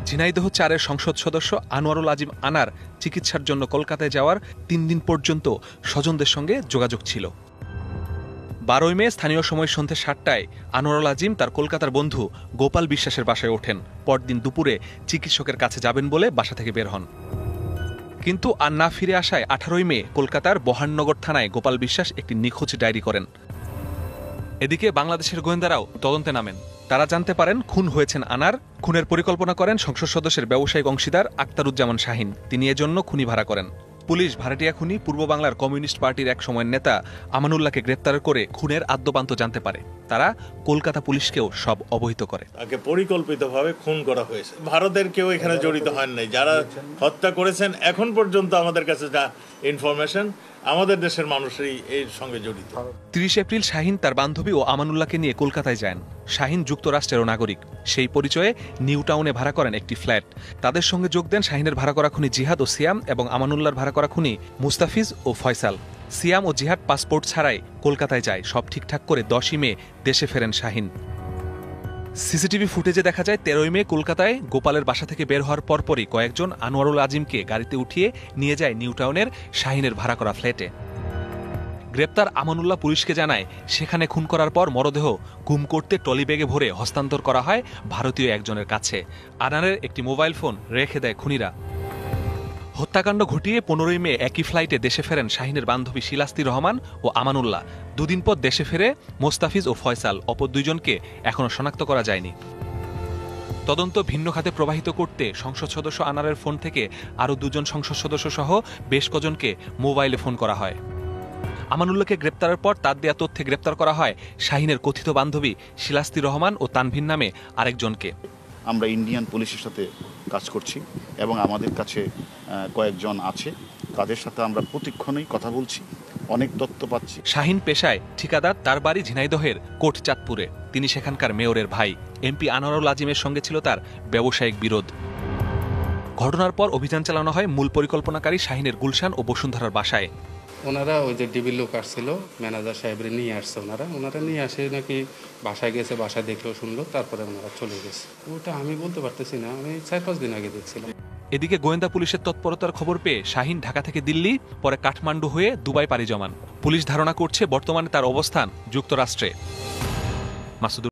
ঝিনাইদহ ৪-এর সংসদ সদস্য আনোয়ারুল আজিম আনার চিকিৎসার জন্য কলকাতায় যাওয়ার ৩ দিন পর্যন্ত স্বজনদের সঙ্গে যোগাযোগ ছিল। ১২ মে স্থানীয় সময় সন্ধ্যে ৭টায় আনোয়ারুল আজিম তার কলকাতার বন্ধু গোপাল বিশ্বাসের বাসায় ওঠেন। পরদিন দুপুরে চিকিৎসকের কাছে যাবেন বলে বাসা থেকে বের হন। কিন্তু আর না ফিরে আসায় ১৮ মে কলকাতার বহাননগর থানায় গোপাল বিশ্বাস একটি নিখোঁজ ডায়েরি করেন। এদিকে বাংলাদেশের গোয়েন্দারাও তদন্তে নামেন। তারা জানতে পারেন খুন হয়েছেন আনার। খুনের পরিকল্পনা করেন সংসদ সদস্যের ব্যবসায়িক অংশীদার আক্তারুজ্জামান শাহীন। তিনি এজন্য খুনি ভাড়া করেন। পুলিশ ভাড়াটিয়া খুনি পূর্ব বাংলার কমিউনিস্ট পার্টির এক সময়ের নেতা আমানুল্লাহকে গ্রেপ্তার করে খুনের আদ্যোপান্ত জানতে পারে। তারা কলকাতা পুলিশকেও সব অবহিত করে। তাকে পরিকল্পিতভাবে খুন করা হয়েছে। ভারতের কেউ এখানে জড়িত হন নাই। যারা হত্যা করেছেন এখন পর্যন্ত আমাদের কাছে যা ইনফরমেশন, আমাদের দেশের মানুষই এর সঙ্গে জড়িত। ৩০ এপ্রিল শাহীন তার বান্ধবী ও আমানুল্লাহকে নিয়ে কলকাতায় যান। শাহীন যুক্তরাষ্ট্রেরও নাগরিক। সেই পরিচয়ে নিউ টাউনে ভাড়া করেন একটি ফ্ল্যাট। তাদের সঙ্গে যোগ দেন শাহীনের ভাড়া করা খুনি জিহাদ ও সিয়াম এবং আমানুল্লাহর ভাড়া করা খুনি মুস্তাফিজ ও ফয়সাল। সিয়াম ও জিহাদ পাসপোর্ট ছাড়াই কলকাতায় যায়। সব ঠিকঠাক করে ১০ই মে দেশে ফেরেন শাহীন। সিসিটিভি ফুটেজে দেখা যায় ১৩ মে কলকাতায় গোপালের বাসা থেকে বের হওয়ার পরপরই কয়েকজন আনোয়ারুল আজিমকে গাড়িতে উঠিয়ে নিয়ে যায় নিউ টাউনের শাহীনের ভাড়া করা ফ্ল্যাটে। গ্রেপ্তার আমানুল্লাহ পুলিশকে জানায় সেখানে খুন করার পর মরদেহ গুম করতে ট্রলি ব্যাগে ভরে হস্তান্তর করা হয় ভারতীয় একজনের কাছে। আনারের একটি মোবাইল ফোন রেখে দেয় খুনিরা। হত্যাকাণ্ড ঘটিয়ে ১৫ মে একই ফ্লাইটে দেশে ফেরেন শাহীনের বান্ধবী শিলাস্তি রহমান ও আমানুল্লাহ। দুদিন পর দেশে ফেরে মোস্তাফিজ ও ফয়সাল। অপর দুইজনকে এখনও শনাক্ত করা যায়নি। তদন্ত ভিন্ন খাতে প্রবাহিত করতে সংসদ সদস্য আনারের ফোন থেকে আরও ২ জন সংসদ সদস্য সহ বেশ কজনকে মোবাইলে ফোন করা হয়। আমানুল্লাহকে গ্রেপ্তারের পর তার দেয়া তথ্যে গ্রেপ্তার করা হয় শাহীনের কথিত বান্ধবী শিলাস্তি রহমান ও তানভীর নামে আরেকজনকে। আমরা ইন্ডিয়ান পুলিশের সাথে কাজ করছি এবং আমাদের কাছে কয়েকজন আছে, তাদের সাথে আমরা প্রতিক্ষণেই কথা বলছি, অনেক তথ্য পাচ্ছি। শাহীন পেশায় ঠিকাদার। তার বাড়ি ঝিনাইদহের কোটচাঁদপুরে। তিনি সেখানকার মেয়রের ভাই। এমপি আনোয়ারুল আজিমের সঙ্গে ছিল তার ব্যবসায়িক বিরোধ। ঘটনার পর অভিযান চালানো হয় মূল পরিকল্পনাকারী শাহীনের গুলশান ও বসুন্ধরার বাসায়। ওনারা ওই যে ডিবির লোক আসছিল, ম্যানেজার সাহেবরে নিয়ে আসছে। ওনারা নিয়ে আসে নাকি বাসায় গেছে, বাসায় দেখলো শুনলো, তারপরে ওনারা চলে গেছে। ওটা আমি বলতে পারতেছি না, আমি ৪-৫ দিন আগে দেখছিলাম। এদিকে গোয়েন্দা পুলিশের তৎপরতার খবর পেয়ে শাহীন ঢাকা থেকে দিল্লি, পরে কাঠমান্ডু হয়ে দুবাই পাড়ি জমান। পুলিশ ধারণা করছে বর্তমানে তার অবস্থান যুক্তরাষ্ট্রে। মাসুদ